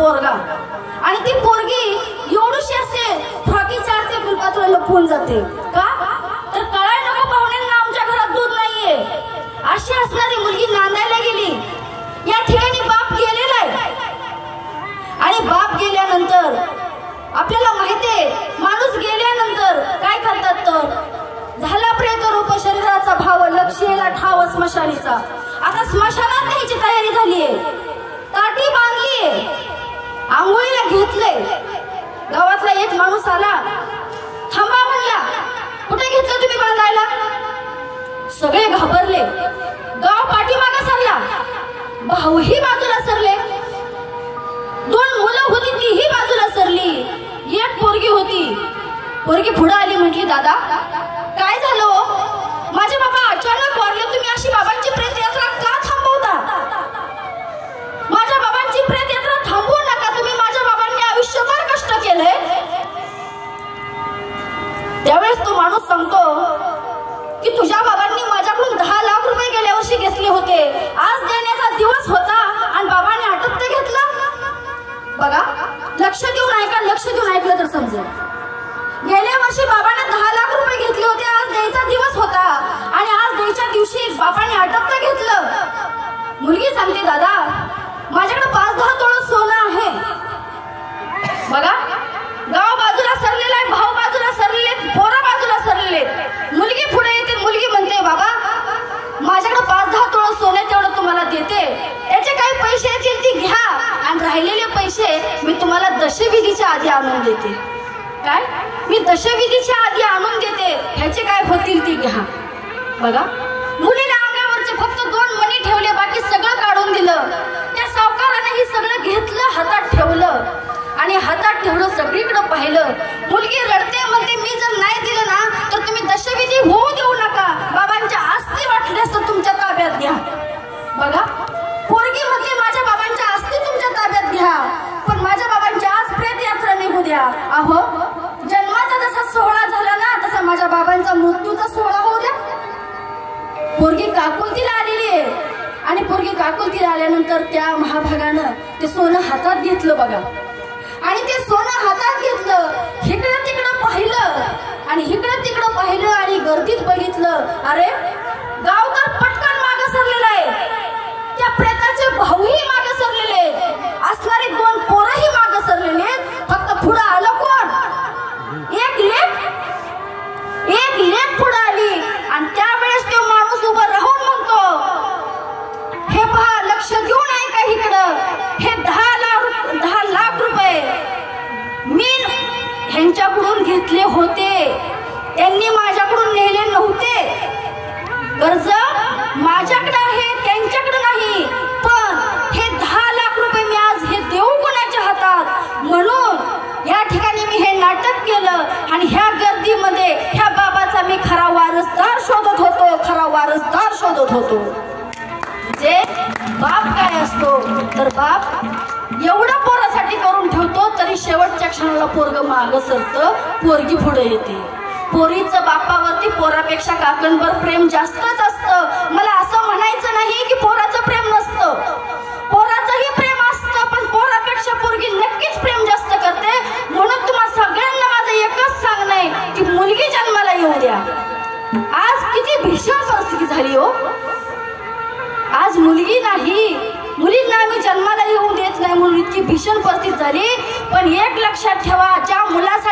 पोरगा आणि ती पोरगी एवढीशी असते फ्रॉकी चारते फुलपात्र लपवून जाते का तर कळाय नको पाहुण्यांना आमच्या घरात दूध नाहीये अशी असणारी मुलगी नांदायला गेली या ठिकाणी बाप गेलेला आहे आणि बाप गेल्यानंतर आपल्याला माहितीये माणूस गेल्यानंतर काय करतात तर झाला प्रेत रूप शरीराचा भाव लक्ष्मीला ठाव स्मशानीचा आता स्मशानात न्यायची तयारी झालीये ताटी बांधलीये आंघोळीला घेतलंय गावातला एक माणूस आला थांबा म्हणला कुठे घेतलं तुम्ही बांधायला सगळे घाबरले गाव पाठीमागे सरला भाऊही बाजूला सरले दोन मुलं होती तीही बाजूला सरली एक पोरगी होती पोरगी पुढे आली म्हटली दादा काय झालं माझे बाबा अचानक वारले तुम्ही अशी बाबांची प्रेत यात्रा का थांबवता माझ्या बाबांची प्रेत यात्रा थांबवू नका तुम्ही माझ्या बाबांनी आयुष्यभर कष्ट केले त्यावेळेस तो माणूस सांगतो की तुझ्या बाबांनी माझ्याकडून 10 लाख रुपये गेल्या वर्षी घेतले होते आज देण्याचा दिवस होता आणि बाबांनी आटप ते घेतलं बघा लक्ष देऊन ऐकलं तर समजेल गेल्या वर्षी बाबाने 10 लाख रुपये घेतले होते आज द्यायचा दिवस होता आणि आज द्यायच्या दिवशी बाबाने आटप ते घेतलं मुलगी सांगते दादा माझ्याकडे 5-10 तोळ सोनं आहे बघा गाव बाजूला सरलेला आहे भाऊ बाजूला सरलेले पोरं बाजूला सरलेले मुलगी पुढे येते मुलगी म्हणते बाबा माझ्याकडे 5-10 तोळ सोनं तेवढं तुम्हाला देते याचे काही पैसे येतील ती घ्या आणि राहिलेले पैसे मी तुम्हाला दशविधीच्या आधी आणून देते काय मी दशविधीच्या आधी आणून देते ह्याचे काय होतील ती घ्या बघा मुलीने अंगावरचे फक्त 2 मणी ठेवले बाकी सगळं काढून दिलं त्या सावकाराने हे सगळं घेतलं हातात ठेवलं आणि हातात ठेवलं सगळीकडे पाहिलं मुलगी रडते म्हणते मी जर नाही दिलं ना तर तुम्ही दशविधी होऊ देऊ नका बाबांच्या आस्ती वाटल्यास तर तुमच्या ताब्यात घ्या बघा पोरगी म्हणते माझ्या बाबांच्या आस्ती तुमच्या ताब्यात घ्या पण माझ्या बाबांची आज प्रेत यात्रा निघू द्या अहो जन्माचा जसा सोहळा झाला ना तसा माझ्या बाबांचा मृत्यूचा सोहळा होऊ द्या पोरगी काकुलतीला आलेली आहे आणि पोरगी काकुलतीला आल्यानंतर त्या महाभागानं ते सोनं हातात घेतलं बघा आणि ते सोनं हातात घेतलं इकडं तिकडं पाहिलं आणि इकडं तिकडं पाहिलं आणि गर्दीत बघितलं अरे गाव तर पटकन मागे सरलेला आहे त्या प्रेताचे भाऊही मागे सरलेले असणारी 2 पोरही मागे सरलेले फक्त पुढे आलं कोण एक लेक पुढे आली आणि त्यावेळेस तो माणूस उभा राहून म्हणतो हे पहा लक्ष देऊन आहे का इकडं हे 10 लाख रुपये मी ह्यांच्याकडून घेतले होते त्यांनी माझ्याकडून नेले नव्हते कर्ज माझ्याकडे आहे त्यांच्याकडे नाही पण हे 10 लाख रुपये मी आज हे देऊ कोणाच्या हातात म्हणून या ठिकाणी मी हे नाटक केलं आणि ह्या गर्दीमध्ये ह्या बाबाचा मी खरा वारसदार शोधत होतो जे बाप काय असतो तर बाप एवढं पोरासाठी करून ठेवतो तरी शेवटच्या क्षणाला पोरग मागं सरतं पोरगी पुढे येते पोरीचं बापावरती पोरापेक्षा काकांवर प्रेम जास्तच असतं मला असं म्हणायचं नाही की पोराचं प्रेम नसतं पोराचंही प्रेम असतं पण पोरापेक्षा पोरगी नक्कीच प्रेम जास्त करते म्हणून तुम्हा सगळ्यांना माझं एकच सांगणं आहे की मुलगी जन्माला येऊ द्या आज किती भीषण परिस्थिती झाली हो आज मुलगी नाही मुलींना आम्ही जन्माला येऊ देत नाही म्हणून इतकी भीषण परिस्थिती झाली पण एक लक्षात ठेवा ज्या मुलासाठी